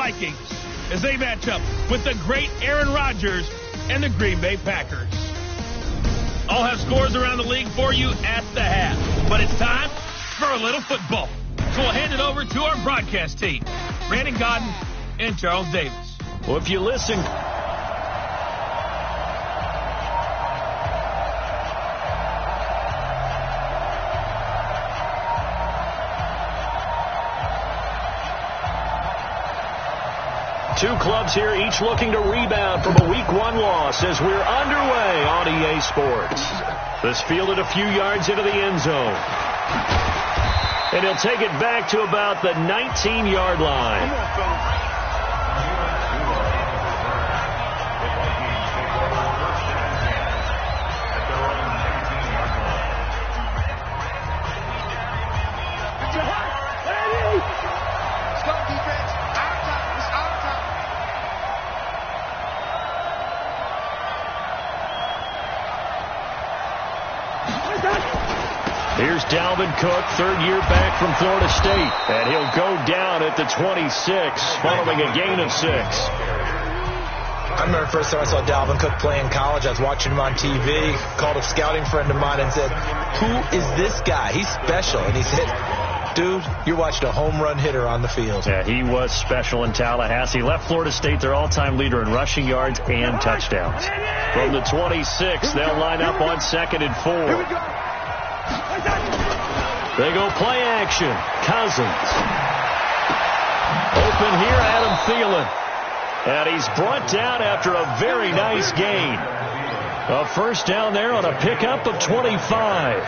Vikings as they match up with the great Aaron Rodgers and the Green Bay Packers. I'll have scores around the league for you at the half. But it's time for a little football. So we'll hand it over to our broadcast team, Brandon Godden and Charles Davis. Well, if you listen... Two clubs here, each looking to rebound from a Week 1 loss as we're underway on EA Sports. This fielded a few yards into the end zone. And he'll take it back to about the 19-yard line. Come on, fellas. Here's Dalvin Cook, third year back from Florida State. And he'll go down at the 26, following a gain of 6. I remember the first time I saw Dalvin Cook play in college. I was watching him on TV, called a scouting friend of mine and said, "Who is this guy? He's special." And he said, "Dude, you're watching a home run hitter on the field." Yeah, he was special in Tallahassee. Left Florida State their all-time leader in rushing yards and touchdowns. From the 26, they'll line up on 2nd and 4. They go play action. Cousins. Open here, Adam Thielen. And he's brought down after a very nice gain. A first down there on a pickup of 25.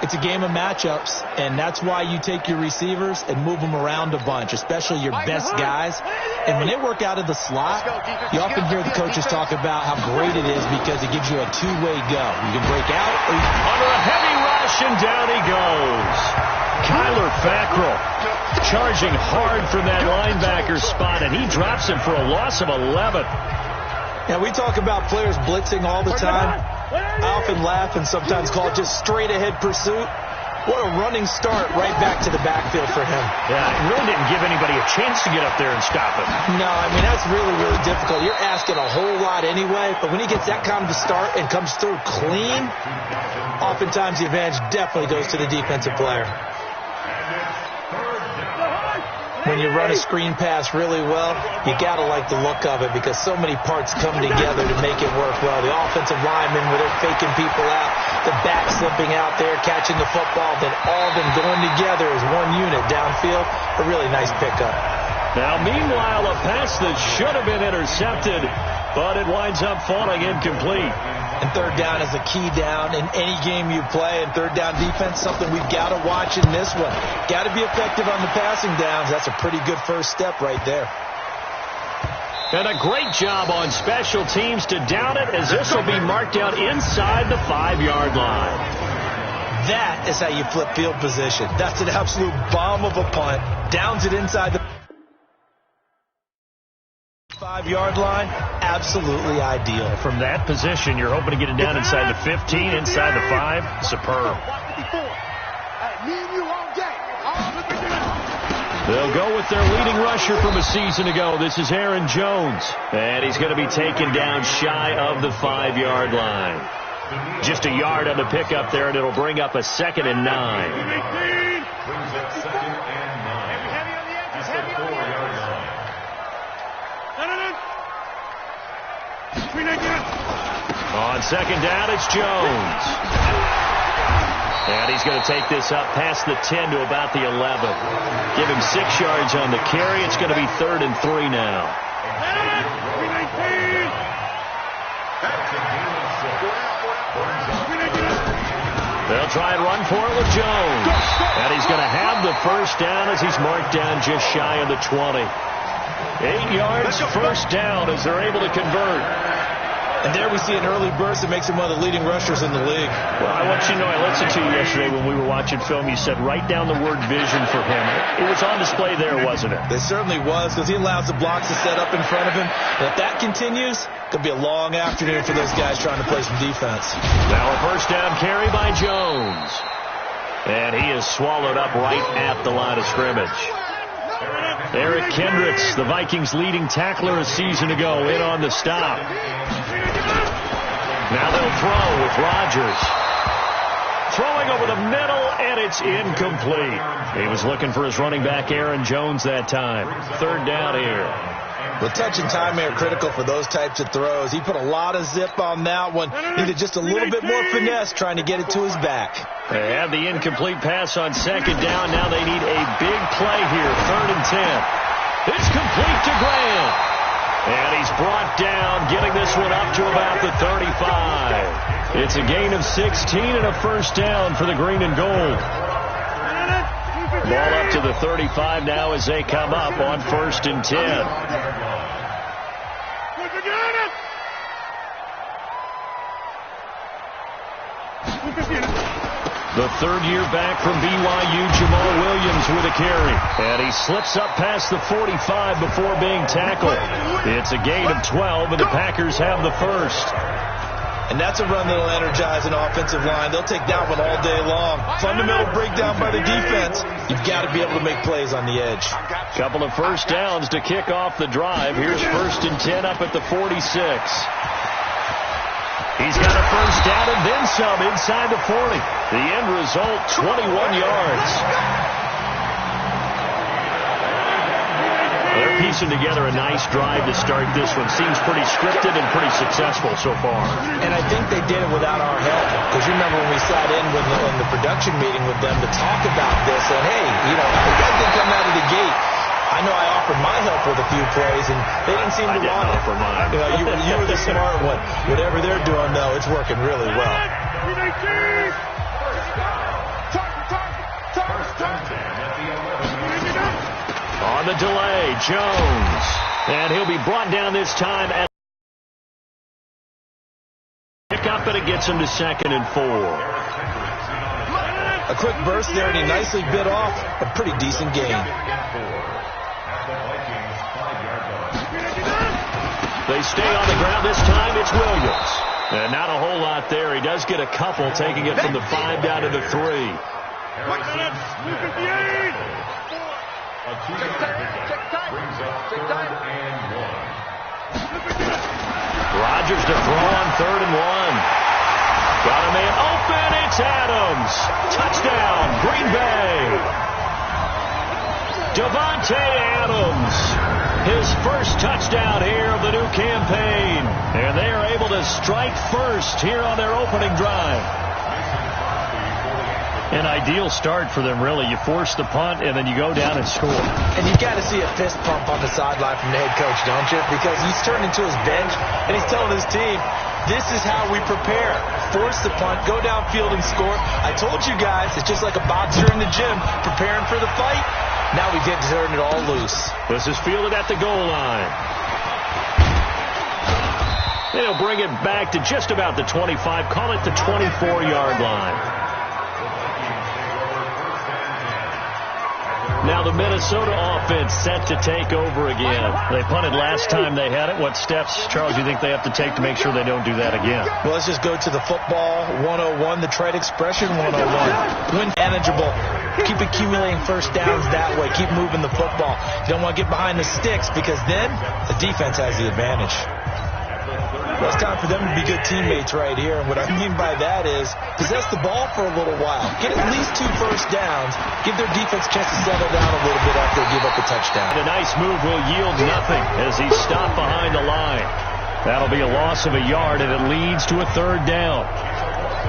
It's a game of matchups, and that's why you take your receivers and move them around a bunch, especially your best guys. And when they work out of the slot, you often hear the coaches talk about how great it is because it gives you a two-way go. You can break out. Or you under a heavy rush, and down he goes. Kyler Fackrell charging hard from that linebacker spot, and he drops him for a loss of 11. Yeah, we talk about players blitzing all the time. I often laugh and sometimes call it just straight-ahead pursuit. What a running start right back to the backfield for him. Yeah, it really didn't give anybody a chance to get up there and stop him. No, I mean, that's really, really difficult. You're asking a whole lot anyway, but when he gets that kind of a start and comes through clean, oftentimes the advantage definitely goes to the defensive player. When you run a screen pass really well, you got to like the look of it because so many parts come together to make it work well. The offensive linemen, where they're faking people out, the back slipping out there, catching the football, then all of them going together as one unit downfield. A really nice pickup. Now, meanwhile, a pass that should have been intercepted, but it winds up falling incomplete. And third down is a key down in any game you play. And third down defense, something we've got to watch in this one. Got to be effective on the passing downs. That's a pretty good first step right there. And a great job on special teams to down it, as this will be marked out inside the 5-yard line. That is how you flip field position. That's an absolute bomb of a punt. Downs it inside the 5-yard line. Absolutely ideal. From that position, you're hoping to get it down inside the 15, inside the 5. Superb. They'll go with their leading rusher from a season ago. This is Aaron Jones. And he's going to be taken down shy of the 5-yard line. Just a yard on the pickup there, and it'll bring up a 2nd and 9. On 2nd down, it's Jones. And he's going to take this up past the 10 to about the 11. Give him 6 yards on the carry. It's going to be 3rd and 3 now. They'll try and run for it with Jones. And he's going to have the first down as he's marked down just shy of the 20. 8 yards, first down as they're able to convert. And there we see an early burst that makes him one of the leading rushers in the league. Well, I want you to know, I listened to you yesterday when we were watching film. You said write down the word vision for him. It was on display there, wasn't it? It certainly was, because he allows the blocks to set up in front of him. And if that continues, it could be a long afternoon for those guys trying to play some defense. Now a first down carry by Jones. And he is swallowed up right at the line of scrimmage. Eric Kendricks, the Vikings' leading tackler a season ago, in on the stop. Now they'll throw with Rodgers. Throwing over the middle, and it's incomplete. He was looking for his running back, Aaron Jones, that time. Third down here. Well, touch and time are critical for those types of throws. He put a lot of zip on that one. Needed just a little bit more finesse trying to get it to his back. They have the incomplete pass on second down. Now they need a big play here. 3rd and 10. It's complete to Graham. And he's brought down, getting this one up to about the 35. It's a gain of 16 and a first down for the green and gold. Ball up to the 35 now as they come up on 1st and 10. The third year back from BYU, Jamal Williams with a carry. And he slips up past the 45 before being tackled. It's a gain of 12, and the Packers have the first. And that's a run that will energize an offensive line. They'll take that one all day long. Fundamental breakdown by the defense. You've got to be able to make plays on the edge. Couple of first downs to kick off the drive. Here's 1st and 10 up at the 46. He's got a first down and then some inside the 40. The end result, 21 yards. They're piecing together a nice drive to start this one. Seems pretty scripted and pretty successful so far. And I think they did it without our help. Because you remember when we sat in in the production meeting with them to talk about this. And, hey, you know, the guys didn't come out of the gate. I know I offered my help with a few plays, and they didn't seem to want it. Offer mine. You know, you were the smart one. Whatever they're doing, though, it's working really well. On the delay, Jones. And he'll be brought down this time at pick up, and it gets him to 2nd and 4. A quick burst there, and he nicely bit off a pretty decent gain. They stay on the ground this time. It's Williams. And not a whole lot there. He does get a couple, taking it from the 5 down to the 3. Rodgers to throw on 3rd and 1. Got a man open. It's Adams. Touchdown, Green Bay. Davante Adams. His first touchdown here of the new campaign. And they are able to strike first here on their opening drive. An ideal start for them, really. You force the punt, and then you go down and score. And you've got to see a fist pump on the sideline from the head coach, don't you? Because he's turned into his bench, and he's telling his team, this is how we prepare. Force the punt, go downfield and score. I told you guys, it's just like a boxer in the gym preparing for the fight. Now we get to turn it all loose. This is fielded at the goal line. They'll bring it back to just about the 25. Call it the 24-yard line. Now the Minnesota offense set to take over again. They punted last time they had it. What steps, Charles, do you think they have to take to make sure they don't do that again? Well, let's just go to the football 101, the trade expression 101. Win manageable. Keep accumulating first downs that way. Keep moving the football. You don't want to get behind the sticks because then the defense has the advantage. Well, it's time for them to be good teammates right here. And what I mean by that is possess the ball for a little while. Get at least 2 first downs. Give their defense a chance to settle down a little bit after they give up a touchdown. The nice move will yield nothing as he's stopped behind the line. That'll be a loss of a yard, and it leads to a 3rd down.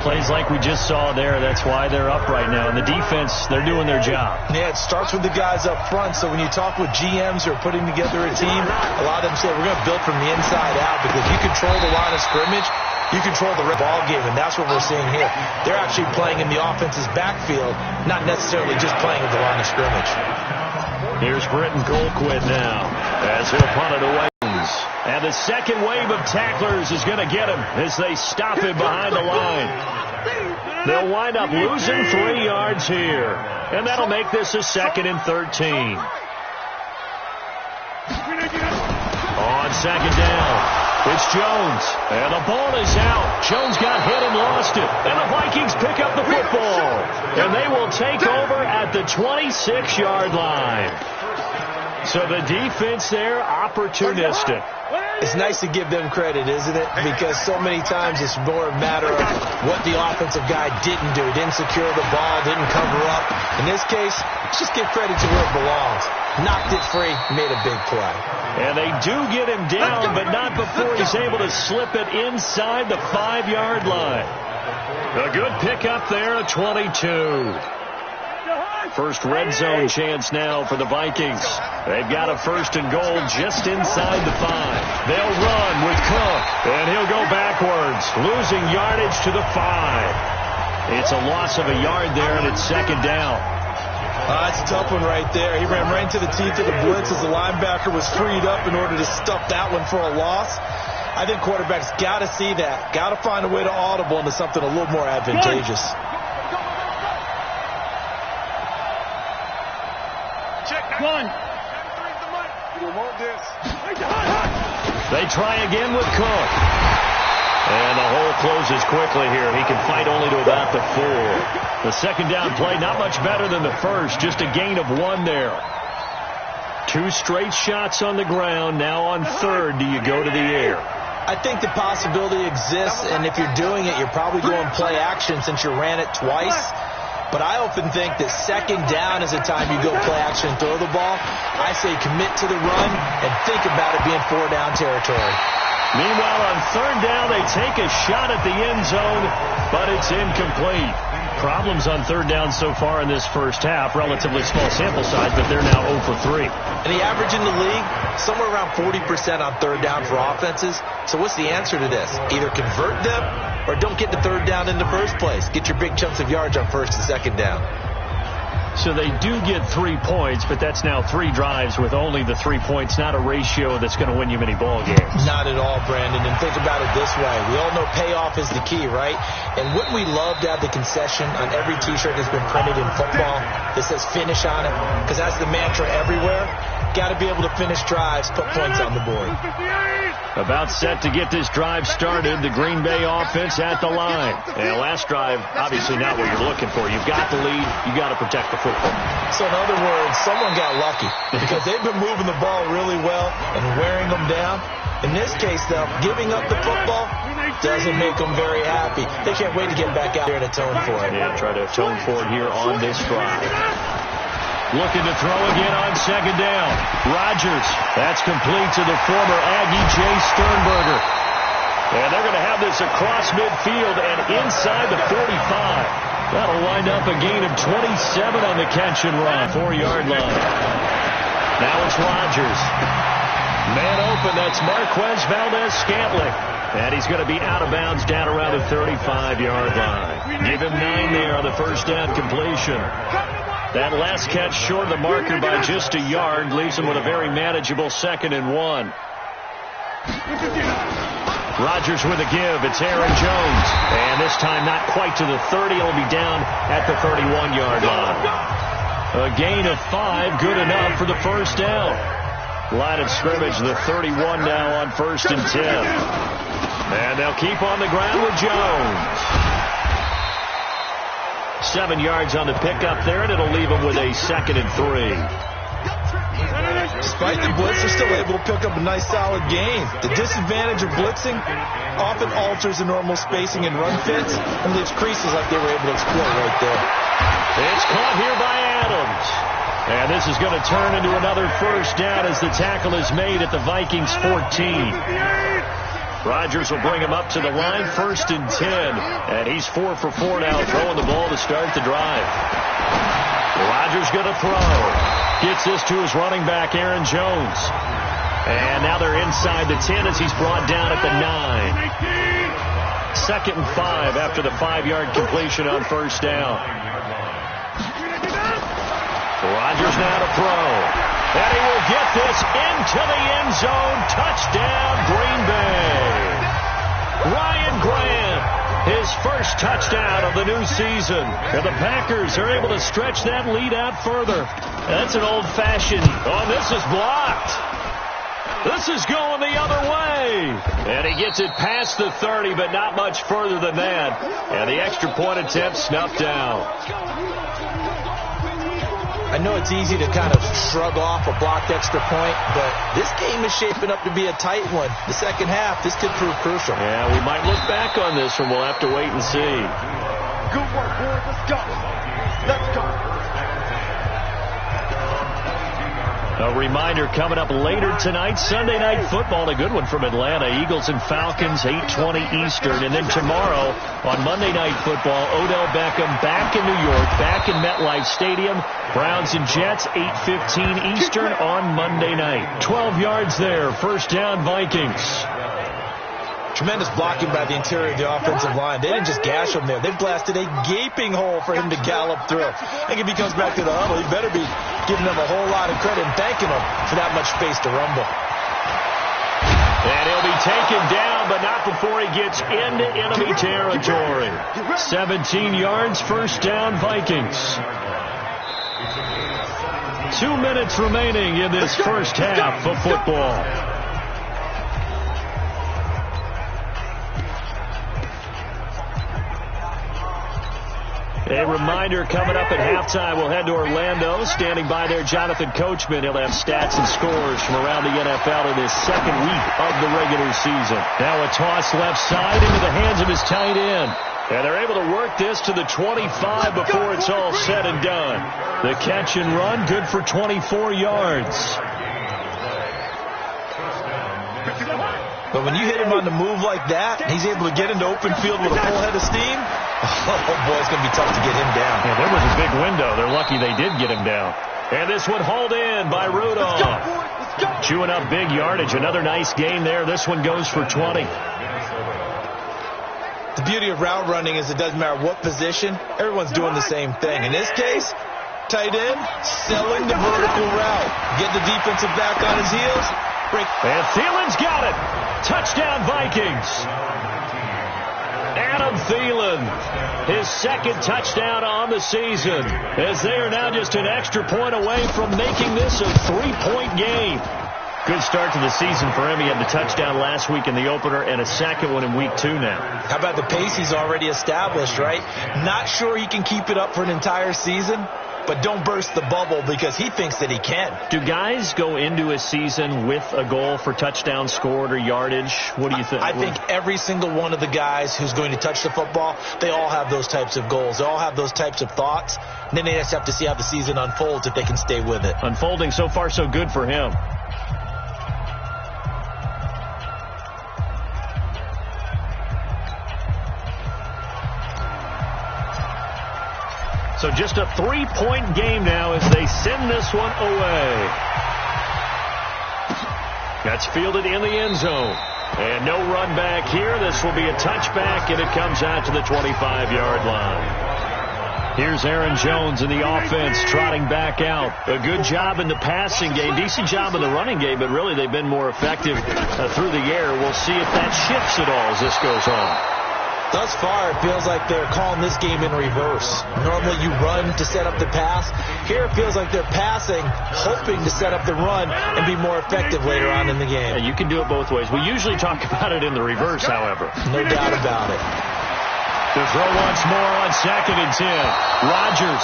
Plays like we just saw there. That's why they're up right now. And the defense, they're doing their job. Yeah, it starts with the guys up front. So when you talk with GMs who are putting together a team, a lot of them say we're going to build from the inside out because you control the line of scrimmage, you control the ball game, and that's what we're seeing here. They're actually playing in the offense's backfield, not necessarily just playing at the line of scrimmage. Here's Britton Colquitt now as he'll punt it away. And the second wave of tacklers is going to get him as they stop him behind the line. They'll wind up losing 3 yards here. And that'll make this a 2nd and 13. On 2nd down, It's Jones, and the ball is out. Jones got hit and lost it, and the Vikings pick up the football, and they will take over at the 26-yard line. So the defense there, opportunistic. It's nice to give them credit, isn't it? Because so many times it's more a matter of what the offensive guy didn't do. Didn't secure the ball, didn't cover up. In this case, let's just give credit to where it belongs. Knocked it free, made a big play. And they do get him down, but not before he's able to slip it inside the 5-yard line. A good pickup there at 22. First red zone chance now for the Vikings. They've got a 1st and goal just inside the 5. They'll run with Cook, and he'll go backwards, losing yardage to the 5. It's a loss of a yard there, and it's 2nd down. That's a tough one right there. He ran right into the teeth of the blitz as the linebacker was freed up in order to stuff that one for a loss. I think quarterbacks got to see that. Got to find a way to audible into something a little more advantageous. One. They try again with Cook. And the hole closes quickly here. He can fight only to about the 4. The 2nd down play, not much better than the first. Just a gain of 1 there. 2 straight shots on the ground. Now on 3rd, do you go to the air? I think the possibility exists, and if you're doing it, you're probably going play action since you ran it twice. But I often think that 2nd down is a time you go play action and throw the ball. I say commit to the run and think about it being 4-down territory. Meanwhile, on 3rd down, they take a shot at the end zone, but it's incomplete. Problems on 3rd down so far in this first half. Relatively small sample size, but they're now 0 for 3. And the average in the league, somewhere around 40% on 3rd down for offenses. So what's the answer to this? Either convert them or don't get the 3rd down in the first place. Get your big chunks of yards on 1st and 2nd down. So they do get 3 points, but that's now 3 drives with only the 3 points, not a ratio that's going to win you many ball games. Not at all, Brandon. And think about it this way. We all know payoff is the key, right? And wouldn't we love to have the concession on every T-shirt that's been printed in football that says finish on it? Because that's the mantra everywhere. Got to be able to finish drives, put points on the board. About set to get this drive started. The Green Bay offense at the line. And last drive, obviously not what you're looking for. You've got the lead. You've got to protect the football. So in other words, someone got lucky because they've been moving the ball really well and wearing them down. In this case, though, giving up the football doesn't make them very happy. They can't wait to get back out here and atone for it. Yeah, try to atone for it here on this drive. Looking to throw again on 2nd down. Rodgers. That's complete to the former Aggie Jay Sternberger. And they're going to have this across midfield and inside the 45. That'll wind up a gain of 27 on the catch and run. 4-yard line. Now it's Rodgers. Man open. That's Marquez Valdez-Scantling. And he's going to be out of bounds down around the 35-yard line. Give him 9 there on the 1st down completion. That last catch short of the marker by just a yard leaves him with a very manageable 2nd and 1. Rodgers with a give. It's Aaron Jones. And this time not quite to the 30. He'll be down at the 31-yard line. A gain of 5. Good enough for the 1st down. Line of scrimmage, the 31 now on 1st and 10. And they'll keep on the ground with Jones. 7 yards on the pickup there, and it'll leave him with a 2nd and 3. Despite the blitz, they're still able to pick up a nice solid gain. The disadvantage of blitzing often alters the normal spacing and run fits and leaves creases like they were able to exploit right there. It's caught here by Adams. And this is going to turn into another 1st down as the tackle is made at the Vikings 14. Rodgers will bring him up to the line, 1st and 10. And he's 4 for 4 now, throwing the ball to start the drive. Rodgers going to throw. Gets this to his running back, Aaron Jones. And now they're inside the 10 as he's brought down at the 9. 2nd and 5 after the 5-yard completion on 1st down. Rodgers now to throw. And he will get this into the end zone. Touchdown, Green Bay. Ryan Grant, his first touchdown of the new season. And the Packers are able to stretch that lead out further. That's an old-fashioned. Oh, this is blocked. This is going the other way. And he gets it past the 30, but not much further than that. And the extra point attempt snuffed down. I know it's easy to kind of shrug off a blocked extra point, but this game is shaping up to be a tight one. The second half, this could prove crucial. Yeah, we might look back on this one. We'll have to wait and see. Good work, boys. Let's go. Let's go. A reminder coming up later tonight, Sunday Night Football, a good one from Atlanta. Eagles and Falcons, 8:20 Eastern. And then tomorrow on Monday Night Football, Odell Beckham back in New York, back in MetLife Stadium. Browns and Jets, 8:15 Eastern on Monday night. 12 yards there, first down Vikings. Tremendous blocking by the interior of the offensive line. They didn't just gash him there. They blasted a gaping hole for him to gallop through. I think if he comes back to the huddle, he better be giving them a whole lot of credit and thanking them for that much space to rumble. And he'll be taken down, but not before he gets into enemy territory. 17 yards, first down Vikings. 2 minutes remaining in this first half of football. A reminder coming up at halftime, we'll head to Orlando. Standing by there, Jonathan Coachman. He'll have stats and scores from around the NFL in his second week of the regular season. Now a toss left side into the hands of his tight end. And they're able to work this to the 25 before it's all said and done. The catch and run, good for 24 yards. But when you hit him on the move like that, he's able to get into open field with a full head of steam. Oh, boy, it's going to be tough to get him down. Yeah, there was a big window. They're lucky they did get him down. And this one hauled in by Rudolph. Chewing up big yardage. Another nice gain there. This one goes for 20. The beauty of route running is it doesn't matter what position. Everyone's doing the same thing. In this case, tight end, selling the vertical route. Get the defensive back on his heels. Break. And Thielen's got it. Touchdown Vikings. Adam Thielen, his second touchdown on the season, as they are now just an extra point away from making this a 3-point game. Good start to the season for him. He had the touchdown last week in the opener and a second one in week 2 now. How about the pace he's already established, right? Not sure he can keep it up for an entire season, but don't burst the bubble because he thinks that he can. Do guys go into a season with a goal for touchdown scored or yardage? What do you think? I think every single one of the guys who's going to touch the football, they all have those types of goals. They all have those types of thoughts. And then they just have to see how the season unfolds if they can stay with it. Unfolding so far so good for him. So just a 3-point game now as they send this one away. That's fielded in the end zone. And no run back here. This will be a touchback, and it comes out to the 25-yard line. Here's Aaron Jones in the offense trotting back out. A good job in the passing game. Decent job in the running game, but really they've been more effective through the air. We'll see if that shifts at all as this goes on. Thus far, it feels like they're calling this game in reverse. Normally you run to set up the pass. Here it feels like they're passing, hoping to set up the run and be more effective later on in the game. Yeah, you can do it both ways. We usually talk about it in the reverse, however. No doubt about it. To throw once more on 2nd and 10. Rodgers.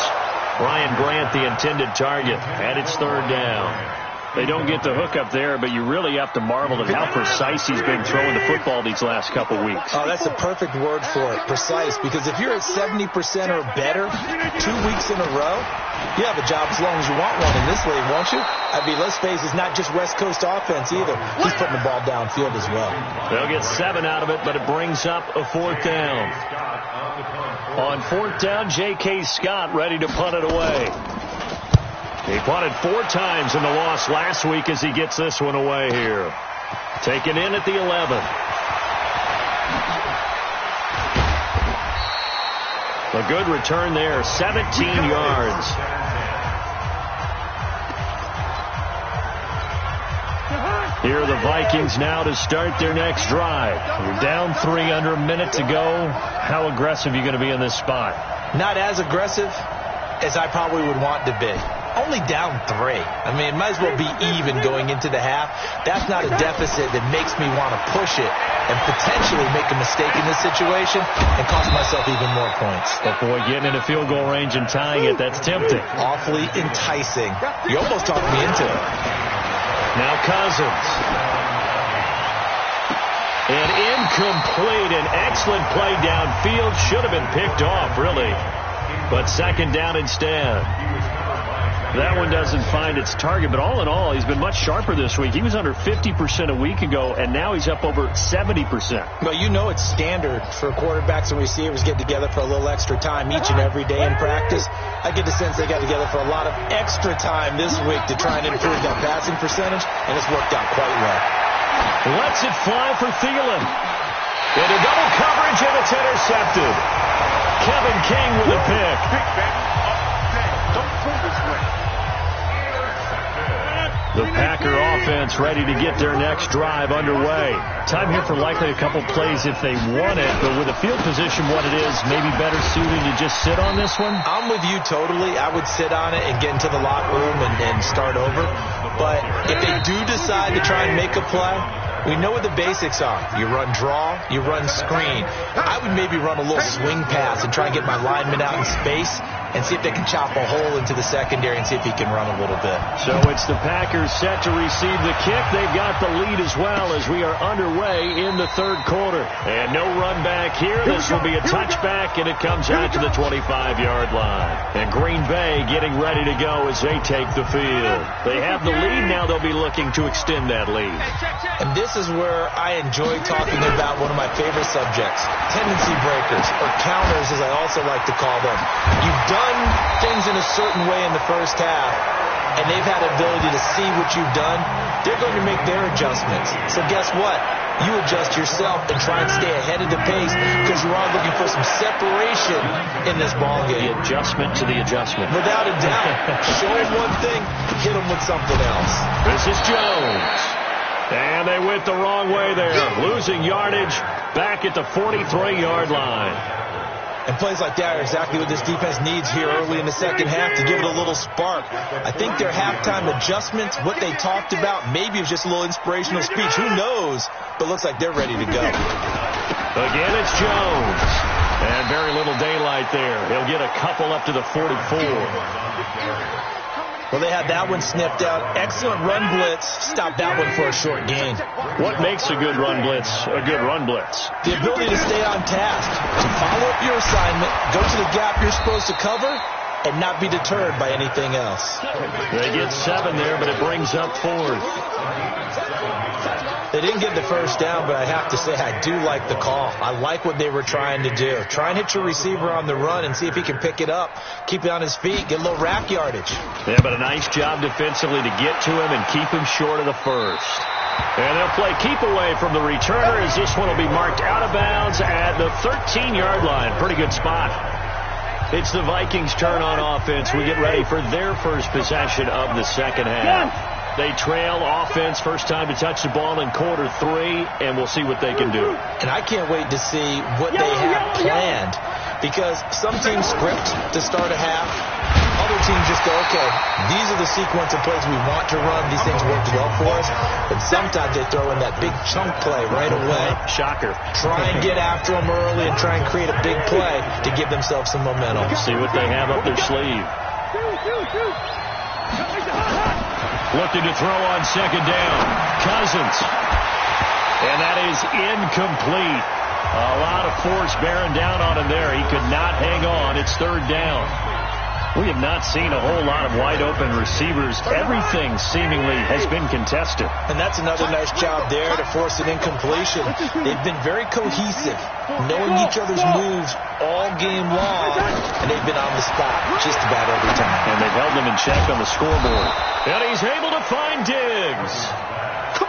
Ryan Grant, the intended target. And it's 3rd down. They don't get the hook up there, but you really have to marvel at how precise he's been throwing the football these last couple weeks. Oh, that's a perfect word for it, precise, because if you're at 70% or better 2 weeks in a row, you have a job as long as you want one in this league, won't you? I mean, let's face it, it's not just West Coast offense either. He's putting the ball downfield as well. They'll get 7 out of it, but it brings up a 4th down. On 4th down, J.K. Scott ready to punt it away. He punted 4 times in the loss last week as he gets this one away here. Taken in at the 11. A good return there, 17 yards. Here are the Vikings now to start their next drive. You're down 3 under a minute to go. How aggressive are you going to be in this spot? Not as aggressive as I probably would want to be. only down 3. I mean, it might as well be even going into the half. That's not a deficit that makes me want to push it and potentially make a mistake in this situation and cost myself even more points. But boy, getting into field goal range and tying it, that's tempting. Awfully enticing. You almost talked me into it. Now Cousins. And incomplete. An excellent play downfield. Should have been picked off, really. But second down instead. That one doesn't find its target, but all in all, he's been much sharper this week. He was under 50% a week ago, and now he's up over 70%. Well, you know it's standard for quarterbacks and receivers get together for a little extra time each and every day in practice. I get the sense they got together for a lot of extra time this week to try and improve that passing percentage, and it's worked out quite well. Lets it fly for Thielen. Into double coverage, and it's intercepted. Kevin King with a pick. Don't pull this way. The Packer offense ready to get their next drive underway. Time here for likely a couple plays if they want it, but with the field position what it is, maybe better suited to just sit on this one? I'm with you totally. I would sit on it and get into the locker room and start over. But if they do decide to try and make a play, we know what the basics are. You run draw, you run screen. I would maybe run a little swing pass and try and get my lineman out in space and see if they can chop a hole into the secondary and see if he can run a little bit. So it's the Packers set to receive the kick. They've got the lead as well as we are underway in the third quarter. And no run back here. This will be a touchback, and it comes out to the 25-yard line. And Green Bay getting ready to go as they take the field. They have the lead. Now they'll be looking to extend that lead. And this is where I enjoy talking about one of my favorite subjects, tendency breakers, or counters as I also like to call them. You've done things in a certain way in the first half, and they've had the ability to see what you've done. They're going to make their adjustments. So guess what? You adjust yourself and try and stay ahead of the pace because you are looking for some separation in this ballgame. The adjustment to the adjustment. Without a doubt. Show them one thing, hit them with something else. This is Jones. And they went the wrong way there. Losing yardage back at the 43-yard line. And plays like that are exactly what this defense needs here early in the second half to give it a little spark. I think their halftime adjustments, what they talked about, maybe it was just a little inspirational speech. Who knows? But looks like they're ready to go. Again, it's Jones. And very little daylight there. He'll get a couple up to the 44. Well, they had that one sniffed out. Excellent run blitz. Stop that one for a short gain. What makes a good run blitz a good run blitz? The ability to stay on task, to follow up your assignment, go to the gap you're supposed to cover, and not be deterred by anything else. They get 7 there, but it brings up 4th. They didn't get the first down, but I have to say I do like the call. I like what they were trying to do. Try and hit your receiver on the run and see if he can pick it up, keep it on his feet, get a little rack yardage. Yeah, but a nice job defensively to get to him and keep him short of the first. And they'll play keep away from the returner as this one will be marked out of bounds at the 13-yard line. Pretty good spot. It's the Vikings' turn on offense. We get ready for their first possession of the second half. They trail offense, first time to touch the ball in quarter 3, and we'll see what they can do. And I can't wait to see what they have planned, because some teams script to start a half. Other teams just go, okay, these are the sequence of plays we want to run. These things worked well for us. But sometimes they throw in that big chunk play right away. Shocker. Try and get after them early and try and create a big play to give themselves some momentum. See what they have up their sleeve. Looking to throw on second down. Cousins. And that is incomplete. A lot of force bearing down on him there. He could not hang on. It's third down. We have not seen a whole lot of wide-open receivers. Everything seemingly has been contested. And that's another nice job there to force an incompletion. They've been very cohesive, knowing each other's moves all game long, and they've been on the spot just about every time. And they've held them in check on the scoreboard. And he's able to find Diggs.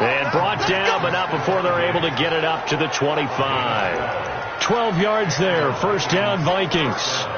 And brought down, but not before they're able to get it up to the 25. 12 yards there. First down, Vikings.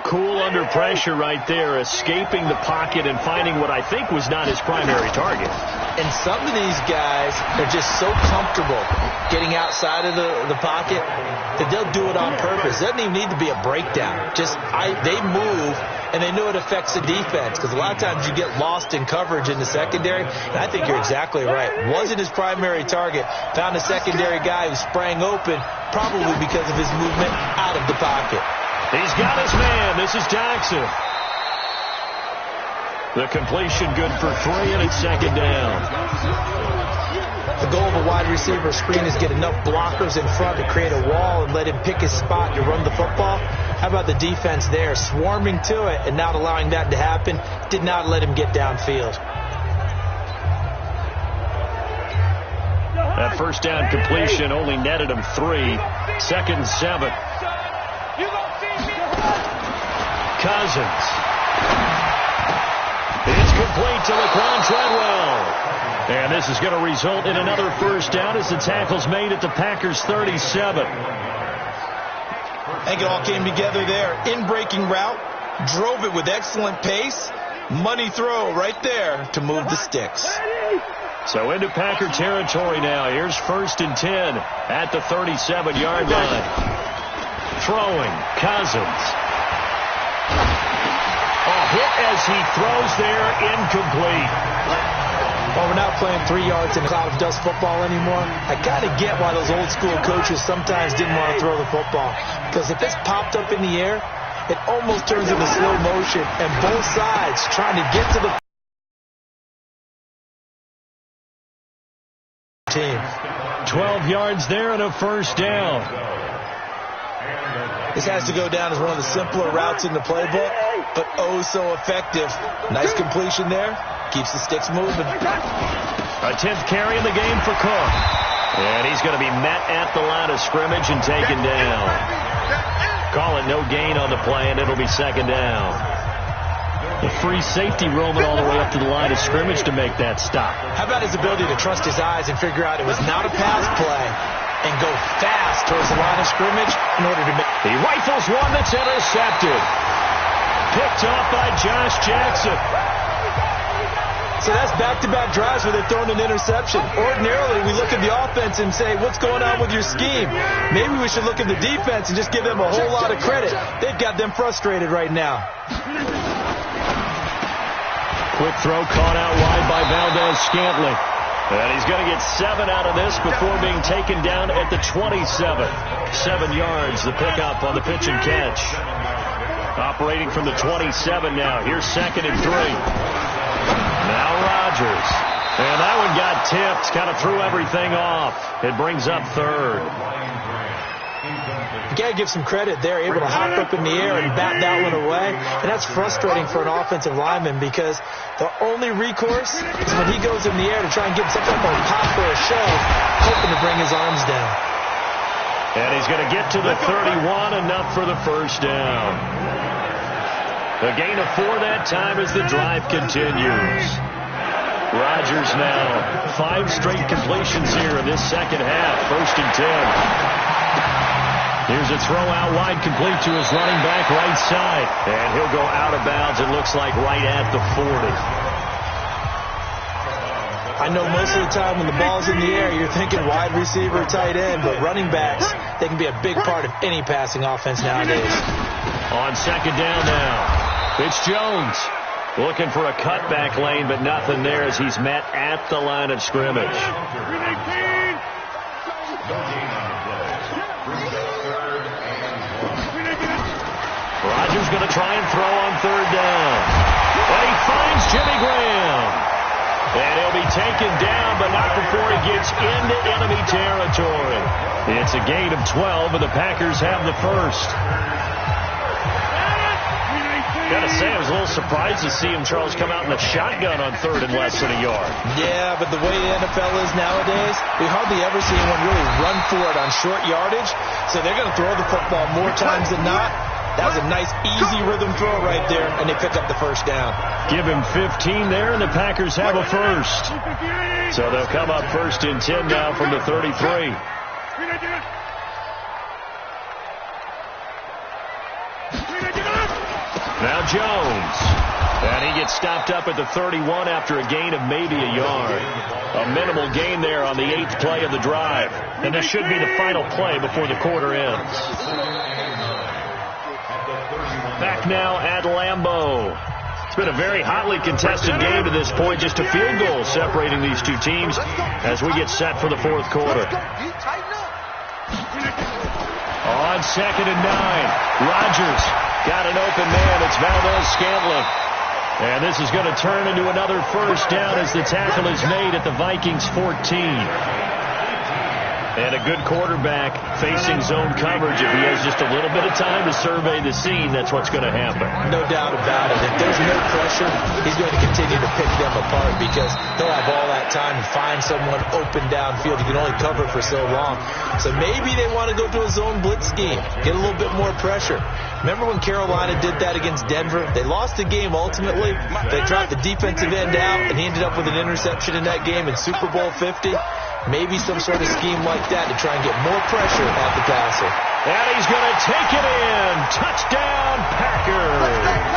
Cool under pressure right there, escaping the pocket and finding what I think was not his primary target. And some of these guys are just so comfortable getting outside of the pocket that they'll do it on purpose. It doesn't even need to be a breakdown. They move, and they know it affects the defense, because a lot of times you get lost in coverage in the secondary, and I think you're exactly right. Wasn't his primary target. Found a secondary guy who sprang open, probably because of his movement out of the pocket. He's got his man. This is Jackson. The completion good for 3, and it's second down. The goal of a wide receiver screen is get enough blockers in front to create a wall and let him pick his spot to run the football. How about the defense there, swarming to it and not allowing that to happen? Did not let him get downfield. That first down completion only netted him 3. Second and 7. Cousins. It's complete to Laquan Treadwell. And this is going to result in another first down as the tackle's made at the Packers' 37. I think it all came together there. In-breaking route, drove it with excellent pace. Money throw right there to move the sticks. So into Packer territory now. Here's 1st and 10 at the 37-yard line. Throwing, Cousins. A hit as he throws there, incomplete. Well, we're not playing 3 yards in a cloud of dust football anymore. I kind of get why those old school coaches sometimes didn't want to throw the football. Because if it's popped up in the air, it almost turns into slow motion. And both sides trying to get to the team. 12 yards there and a first down. This has to go down as one of the simpler routes in the playbook, but oh so effective. Nice completion there. Keeps the sticks moving. A 10th carry in the game for Cook. And he's going to be met at the line of scrimmage and taken down. Call it no gain on the play, and it'll be second down. The free safety roaming all the way up to the line of scrimmage to make that stop. How about his ability to trust his eyes and figure out it was not a pass play and go fast towards the line of scrimmage in order to make... He rifles one that's intercepted. Picked off by Josh Jackson. So that's back-to-back drives where they're throwing an interception. Ordinarily, we look at the offense and say, what's going on with your scheme? Maybe we should look at the defense and just give them a whole lot of credit. They've got them frustrated right now. Quick throw caught out wide by Valdez-Scantling. And he's going to get 7 out of this before being taken down at the 27. 7 yards, the pickup on the pitch and catch. Operating from the 27 now. Here's 2nd and 3. Now Rodgers. And that one got tipped. Kind of threw everything off. It brings up 3rd. You got to give some credit there, able to hop up in the air and bat that one away. And that's frustrating for an offensive lineman because the only recourse is when he goes in the air to try and get something like a pop or a shove, hoping to bring his arms down. And he's going to get to the 31, enough for the first down. A gain of 4 that time as the drive continues. Rodgers now 5 straight completions here in this second half. 1st and 10. Here's a throw out wide, complete to his running back right side. And he'll go out of bounds, it looks like, right at the 40. I know most of the time when the ball's in the air, you're thinking wide receiver, tight end, but running backs, they can be a big part of any passing offense nowadays. On second down now, it's Jones looking for a cutback lane, but nothing there as he's met at the line of scrimmage. Rodgers going to try and throw on 3rd down. And he finds Jimmy Graham. And he'll be taken down, but not before he gets into enemy territory. It's a gain of 12, and the Packers have the first. Gotta say, I was a little surprised to see him, Charles, come out in the shotgun on 3rd and less than a yard. Yeah, but the way the NFL is nowadays, we hardly ever see anyone really run for it on short yardage. So they're going to throw the football more times than not. That was a nice, easy rhythm throw right there, and they pick up the first down. Give him 15 there, and the Packers have a first. So they'll come up 1st and 10 now from the 33. Jones. And he gets stopped up at the 31 after a gain of maybe a yard. A minimal gain there on the 8th play of the drive. And this should be the final play before the quarter ends. Back now at Lambeau. It's been a very hotly contested game to this point. Just a field goal separating these two teams as we get set for the fourth quarter. On 2nd and 9, Rodgers got an open man. It's Valdez-Scantling. And this is going to turn into another first down as the tackle is made at the Vikings 14. And a good quarterback facing zone coverage. If he has just a little bit of time to survey the scene, that's what's going to happen. No doubt about it. If there's no pressure, he's going to continue to pick them apart because he'll have all that time to find someone open downfield. You can only cover for so long. So maybe they want to go to a zone blitz scheme, get a little bit more pressure. Remember when Carolina did that against Denver? They lost the game ultimately. They dropped the defensive end out, and he ended up with an interception in that game in Super Bowl 50. Maybe some sort of scheme like that to try and get more pressure at the passer. And he's going to take it in. Touchdown, Packers.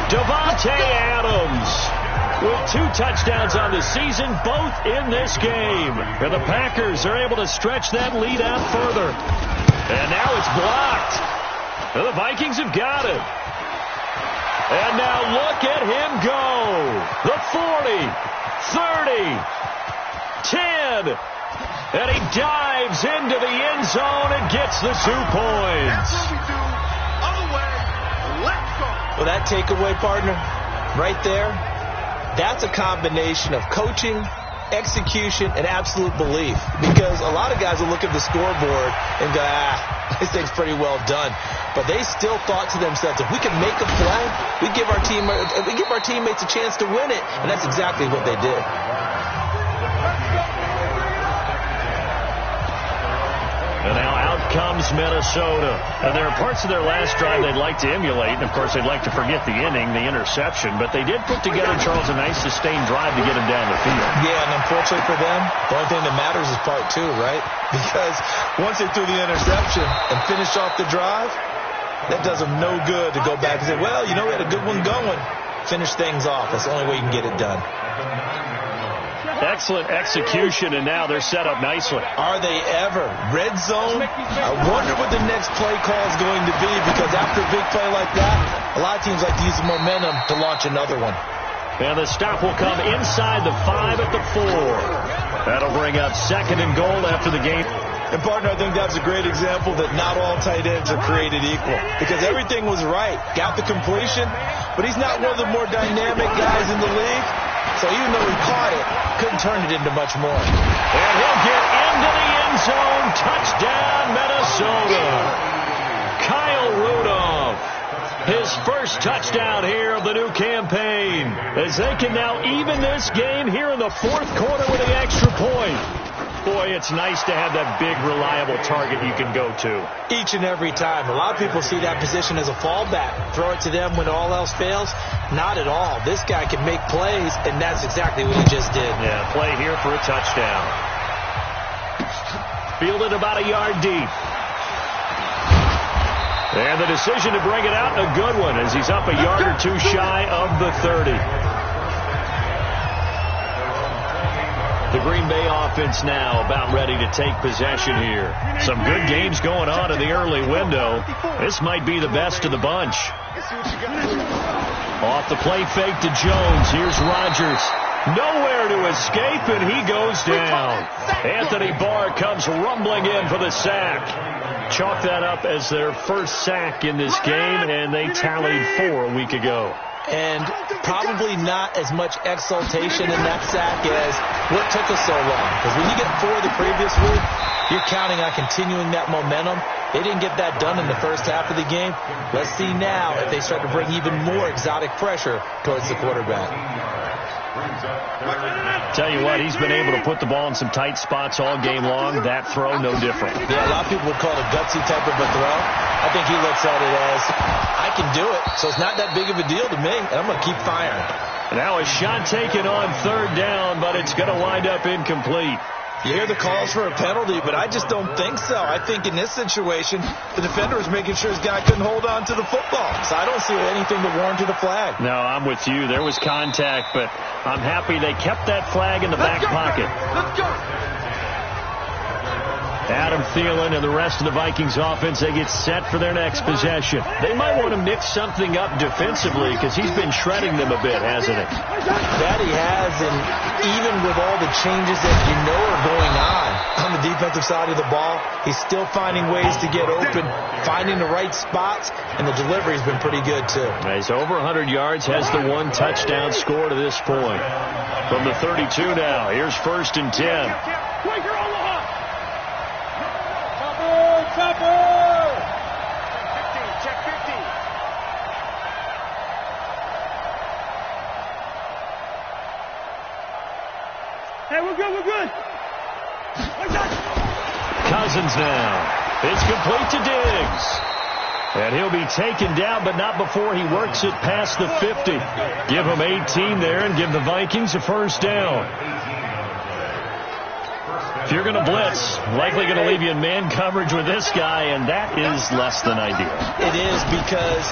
Davante Adams with 2 touchdowns on the season, both in this game. And the Packers are able to stretch that lead out further. And now it's blocked. And the Vikings have got it. And now look at him go. The 40, 30, 10, and he dives into the end zone and gets the 2 points. Well, that takeaway, partner, right there, that's a combination of coaching, execution, and absolute belief. Because a lot of guys will look at the scoreboard and go, this thing's pretty well done. But they still thought to themselves, if we can make a play, we give our teammates a chance to win it. And that's exactly what they did. And now out comes Minnesota. And there are parts of their last drive they'd like to emulate. And, of course, they'd like to forget the inning, the interception. But they did put together, Charles, a nice sustained drive to get him down the field. Yeah, and unfortunately for them, the only thing that matters is part 2, right? Because once they threw the interception and finished off the drive, that does them no good to go back and say, well, you know, we had a good one going. Finish things off. That's the only way you can get it done. Excellent execution, and now they're set up nicely. Are they ever? Red zone? I wonder what the next play call is going to be, because after a big play like that, a lot of teams like to use the momentum to launch another one. And the stop will come inside the 5 at the 4. That'll bring up 2nd and goal after the game. And, partner, I think that's a great example that not all tight ends are created equal. Because everything was right. Got the completion, but he's not one of the more dynamic guys in the league. So even though he caught it, couldn't turn it into much more. And he'll get into the end zone. Touchdown, Minnesota. Kyle Rudolph. His first touchdown here of the new campaign. As they can now even this game here in the 4th quarter with the extra point. Boy, it's nice to have that big, reliable target you can go to. Each and every time. A lot of people see that position as a fallback. Throw it to them when all else fails. Not at all. This guy can make plays, and that's exactly what he just did. Yeah, play here for a touchdown. Fielded about a yard deep. And the decision to bring it out, a good one, as he's up a yard or 2 shy of the 30. The Green Bay offense now about ready to take possession here. Some good games going on in the early window. This might be the best of the bunch. Off the play fake to Jones. Here's Rodgers. Nowhere to escape, and he goes down. Anthony Barr comes rumbling in for the sack. Chalk that up as their first sack in this game, and they tallied 4 a week ago. And probably not as much exultation in that sack as what took us so long. Because when you get 4 the previous week, you're counting on continuing that momentum. They didn't get that done in the first half of the game. Let's see now if they start to bring even more exotic pressure towards the quarterback. Tell you what, he's been able to put the ball in some tight spots all game long. That throw, no different. Yeah, a lot of people would call it a gutsy type of a throw. I think he looks at it as, I can do it, so it's not that big of a deal to me, and I'm going to keep firing. Now a shot taken on 3rd down, but it's going to wind up incomplete. You hear the calls for a penalty, but I just don't think so. I think in this situation, the defender was making sure his guy couldn't hold on to the football. So I don't see anything that warranted a flag. No, I'm with you. There was contact, but I'm happy they kept that flag in the back pocket. Let's go. Adam Thielen and the rest of the Vikings offense, they get set for their next possession. They might want to mix something up defensively because he's been shredding them a bit, hasn't he? That he has, and even with all the changes that you know are going on the defensive side of the ball, he's still finding ways to get open, finding the right spots, and the delivery's been pretty good too. He's over 100 yards, has the 1 touchdown score to this point. From the 32 now, here's 1st and 10. Check 15. Hey, we're good. Cousins now. It's complete to Diggs. And he'll be taken down, but not before he works it past the 50. Give him 18 there and give the Vikings a 1st down. If you're going to blitz, likely going to leave you in man coverage with this guy, and that is less than ideal. It is, because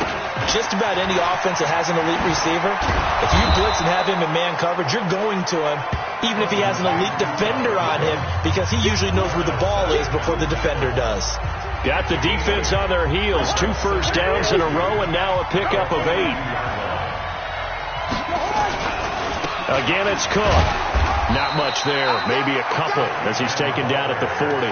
just about any offense that has an elite receiver, if you blitz and have him in man coverage, you're going to him, even if he has an elite defender on him, because he usually knows where the ball is before the defender does. Got the defense on their heels. 2 first downs in a row, and now a pickup of 8. Again, it's Cook. Not much there. Maybe a couple as he's taken down at the 40.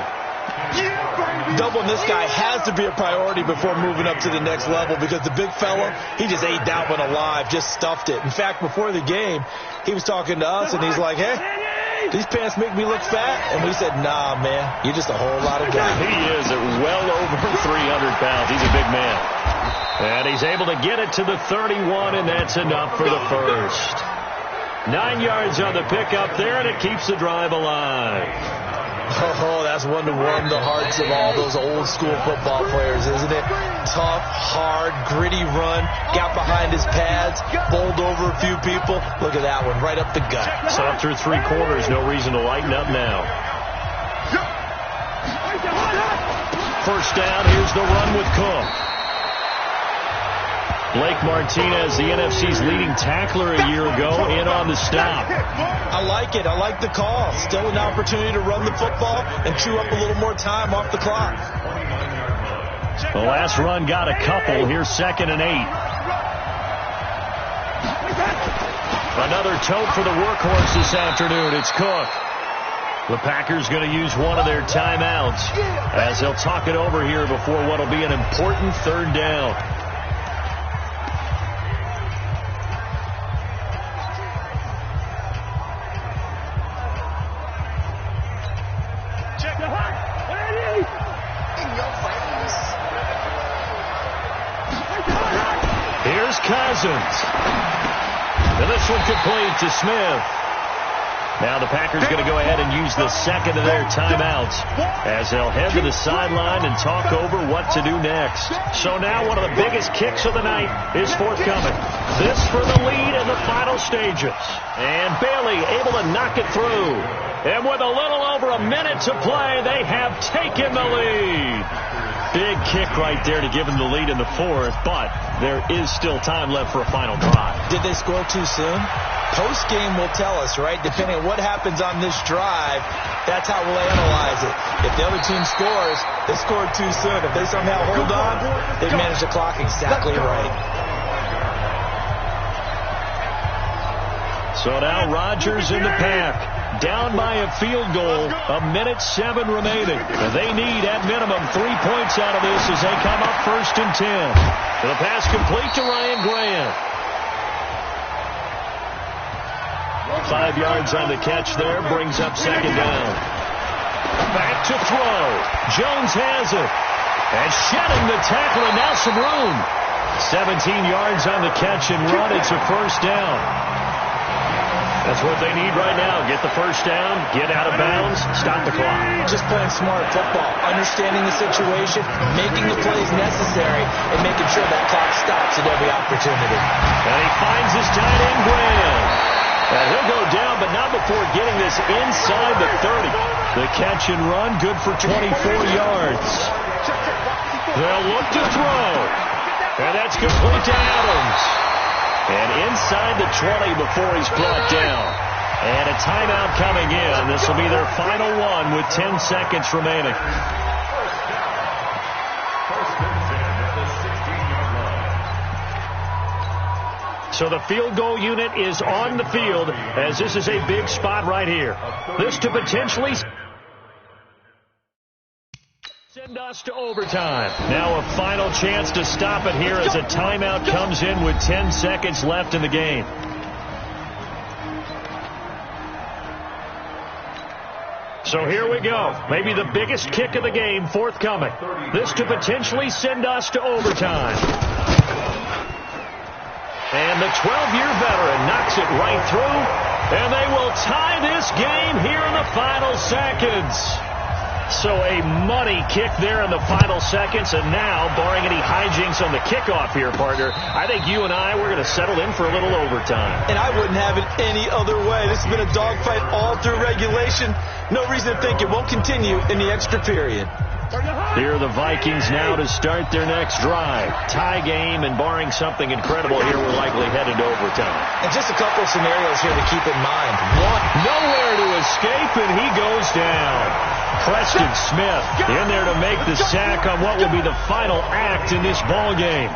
Doubling this guy has to be a priority before moving up to the next level, because the big fella, he just ate that one alive, just stuffed it. In fact, before the game, he was talking to us, and he's like, hey, these pants make me look fat. And we said, nah, man, you're just a whole lot of guy. He is at well over 300 pounds. He's a big man. And he's able to get it to the 31, and that's enough for the first. 9 yards on the pickup there, and it keeps the drive alive. Oh, that's one to warm the hearts of all those old school football players, isn't it? Tough, hard, gritty run, got behind his pads, bowled over a few people. Look at that one, right up the gut. So through 3 quarters, no reason to lighten up now. 1st down, here's the run with Cook. Blake Martinez, the NFC's leading tackler a year ago, in on the stop. I like it. I like the call. Still an opportunity to run the football and chew up a little more time off the clock. The last run got a couple. Here's 2nd and 8. Another tote for the workhorse this afternoon. It's Cook. The Packers going to use one of their timeouts as they'll talk it over here before what will be an important 3rd down. Here's Cousins. And this one complete to Smith. Now the Packers going to go ahead and use the 2nd of their timeouts as they'll head to the sideline and talk over what to do next. So now one of the biggest kicks of the night is forthcoming. This for the lead in the final stages. And Bailey able to knock it through. And with a little over a minute to play, they have taken the lead. Big kick right there to give them the lead in the 4th, but there is still time left for a final drive. Did they score too soon? Post-game will tell us, right? Depending on what happens on this drive, that's how we'll analyze it. If the other team scores, they scored too soon. If they somehow hold on, they've managed the clock exactly right. So now Rodgers in the pack. Down by a field goal, 1:07 remaining. And they need, at minimum, 3 points out of this as they come up 1st and 10. The pass complete to Ryan Grant. 5 yards on the catch there, brings up 2nd down. Back to throw. Jones has it. And shedding the tackle, and now some room. 17 yards on the catch and run. It's a 1st down. That's what they need right now. Get the 1st down, get out of bounds, stop the clock. Just playing smart football, understanding the situation, making the plays necessary, and making sure that clock stops at every opportunity. And he finds his tight end, Graham. And he'll go down, but but not before getting this inside the 30. The catch and run, good for 24 yards. They'll look to throw. And that's complete to Adams. And inside the 20 before he's brought down. And a timeout coming in. This will be their final one with 10 seconds remaining. So the field goal unit is on the field as this is a big spot right here. This to potentially send us to overtime. Now a final chance to stop it here as a timeout comes in with 10 seconds left in the game. So here we go. Maybe the biggest kick of the game forthcoming. This to potentially send us to overtime. And the 12-year veteran knocks it right through. And they will tie this game here in the final seconds. So a money kick there in the final seconds. And now, barring any hijinks on the kickoff here, partner, I think you and I, we're going to settle in for a little overtime. And I wouldn't have it any other way. This has been a dogfight all through regulation. No reason to think it won't continue in the extra period. Here are the Vikings now to start their next drive. Tie game, and barring something incredible here, we're likely headed to overtime. And just a couple of scenarios here to keep in mind. One, nowhere to escape, and he goes down. Preston Smith in there to make the sack on what will be the final act in this ball game.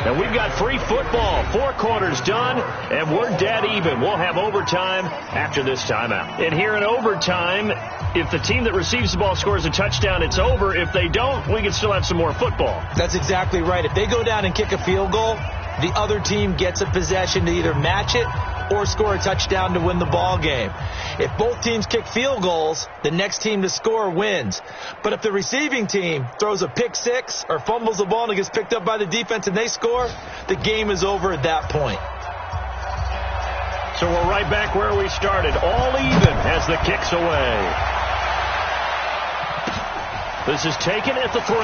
And we've got free football, 4 quarters done, and we're dead even. We'll have overtime after this timeout. And here in overtime, if the team that receives the ball scores a touchdown, it's over. If they don't, we can still have some more football. That's exactly right. If they go down and kick a field goal, the other team gets a possession to either match it or score a touchdown to win the ball game. If both teams kick field goals, the next team to score wins. But if the receiving team throws a pick six or fumbles the ball and it gets picked up by the defense and they score, the game is over at that point. So we're right back where we started, all even as the kick's away. This is taken at the 3.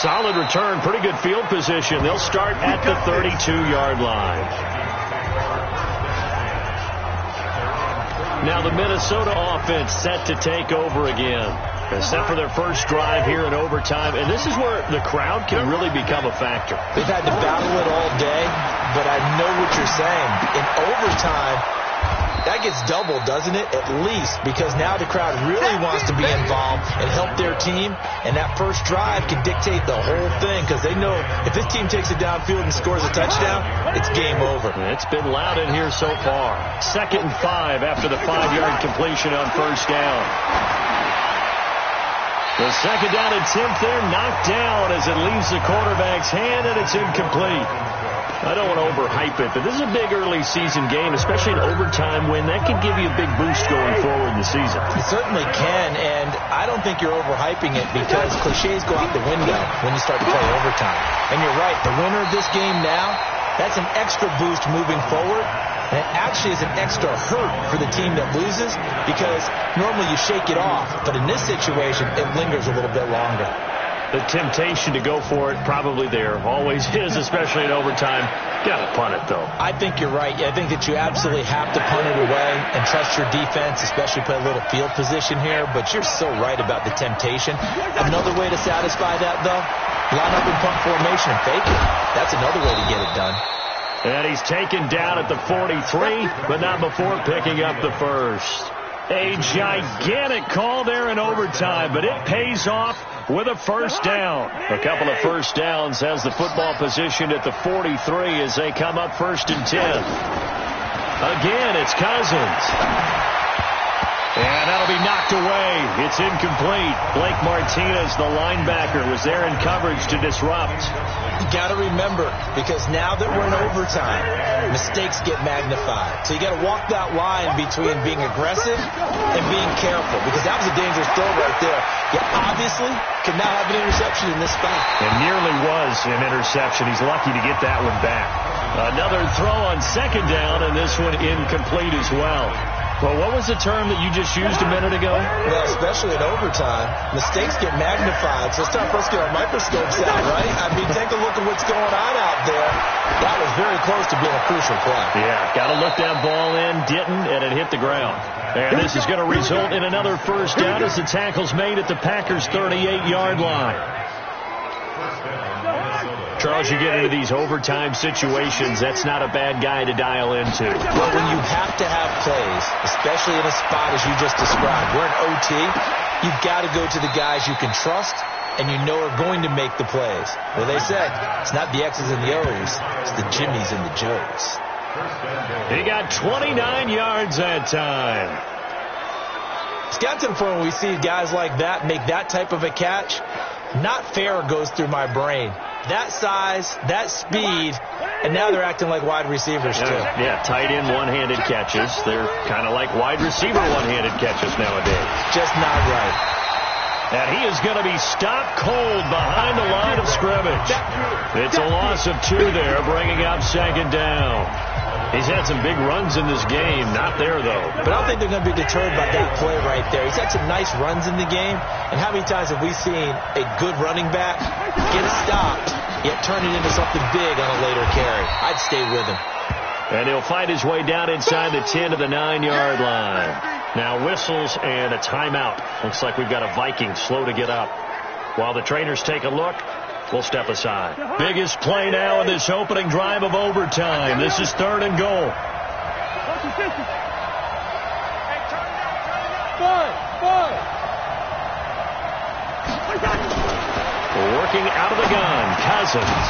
Solid return, pretty good field position. They'll start at the 32-yard line. Now the Minnesota offense set to take over again. Set for their first drive here in overtime. And this is where the crowd can really become a factor. They've had to battle it all day, but I know what you're saying. In overtime, that gets doubled, doesn't it? At least, because now the crowd really wants to be involved and help their team, and that first drive can dictate the whole thing because they know if this team takes it downfield and scores a touchdown, it's game over. It's been loud in here so far. 2nd and 5 after the 5-yard completion on first down. The second down attempt there knocked down as it leaves the quarterback's hand, and it's incomplete. I don't want to overhype it, but this is a big early season game, especially an overtime win. That can give you a big boost going forward in the season. It certainly can, and I don't think you're overhyping it because cliches go out the window when you start to play overtime. And you're right, the winner of this game now, that's an extra boost moving forward. And it actually is an extra hurt for the team that loses because normally you shake it off. But in this situation, it lingers a little bit longer. The temptation to go for it probably there. Always is, especially in overtime. Got to punt it, though. I think you're right. I think that you absolutely have to punt it away and trust your defense, especially play a little field position here. But you're so right about the temptation. Another way to satisfy that, though, line up in punt formation and fake it. That's another way to get it done. And he's taken down at the 43, but not before picking up the first. A gigantic call there in overtime, but it pays off with a first down. A couple of first downs has the football positioned at the 43 as they come up 1st and 10. Again, it's Cousins. And that'll be knocked away. It's incomplete. Blake Martinez, the linebacker, was there in coverage to disrupt. You got to remember, because now that we're in overtime, mistakes get magnified. So you got to walk that line between being aggressive and being careful, because that was a dangerous throw right there. You obviously could not have an interception in this spot. And nearly was an interception. He's lucky to get that one back. Another throw on second down, and this one incomplete as well. Well, what was the term that you just used a minute ago? Well, especially in overtime, mistakes get magnified. So it's time for us to get our microscopes out, right? I mean, take a look at what's going on out there. That was very close to being a crucial play. Yeah, got to look that ball in, didn't, and it hit the ground. And this is going to result in another first down as the tackle's made at the Packers' 38-yard line. Charles, you get into these overtime situations, that's not a bad guy to dial into. Well, when you have to have plays, especially in a spot as you just described, we're in OT, you've got to go to the guys you can trust and you know are going to make the plays. Well, they said it's not the X's and the O's, it's the Jimmies and the Joes. He got 29 yards that time. It's got to the point when we see guys like that make that type of a catch, not fair goes through my brain. That size, that speed, and now they're acting like wide receivers too. Yeah, tight end one-handed catches. They're kind of like wide receiver one-handed catches nowadays. Just not right. And he is going to be stopped cold behind the line of scrimmage. It's a loss of 2 there, bringing up second down. He's had some big runs in this game. Not there, though. But I don't think they're going to be deterred by that play right there. He's had some nice runs in the game. And how many times have we seen a good running back get stopped, yet turn it into something big on a later carry? I'd stay with him. And he'll fight his way down inside the 10 to the 9-yard line. Now whistles and a timeout. Looks like we've got a Viking slow to get up. While the trainers take a look, we'll step aside. Biggest play now in this opening drive of overtime. This is 3rd and goal. Working out of the gun, Cousins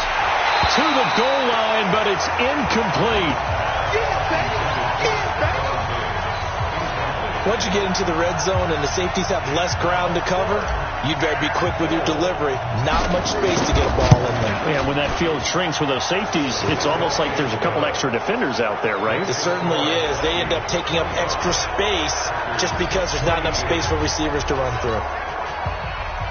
to the goal line, but it's incomplete. Once you get into the red zone and the safeties have less ground to cover, you'd better be quick with your delivery. Not much space to get a ball in there. Yeah, when that field shrinks with those safeties, it's almost like there's a couple extra defenders out there, right? It certainly is. They end up taking up extra space just because there's not enough space for receivers to run through.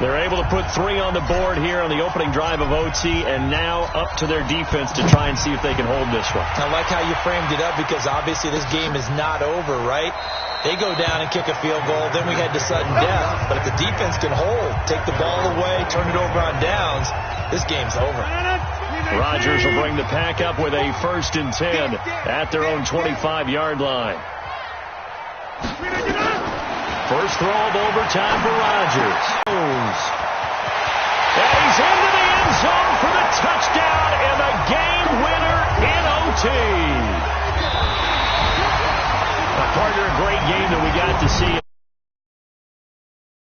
They're able to put 3 on the board here on the opening drive of OT, and now up to their defense to try and see if they can hold this one. I like how you framed it up, because obviously this game is not over, right? They go down and kick a field goal, then we head to sudden death. But if the defense can hold, take the ball away, turn it over on downs, this game's over. Rodgers will bring the pack up with a 1st and 10 at their own 25-yard line. First throw of overtime for Rodgers. And he's into the end zone for the touchdown and the game winner in OT. Partner, a great game that we got to see.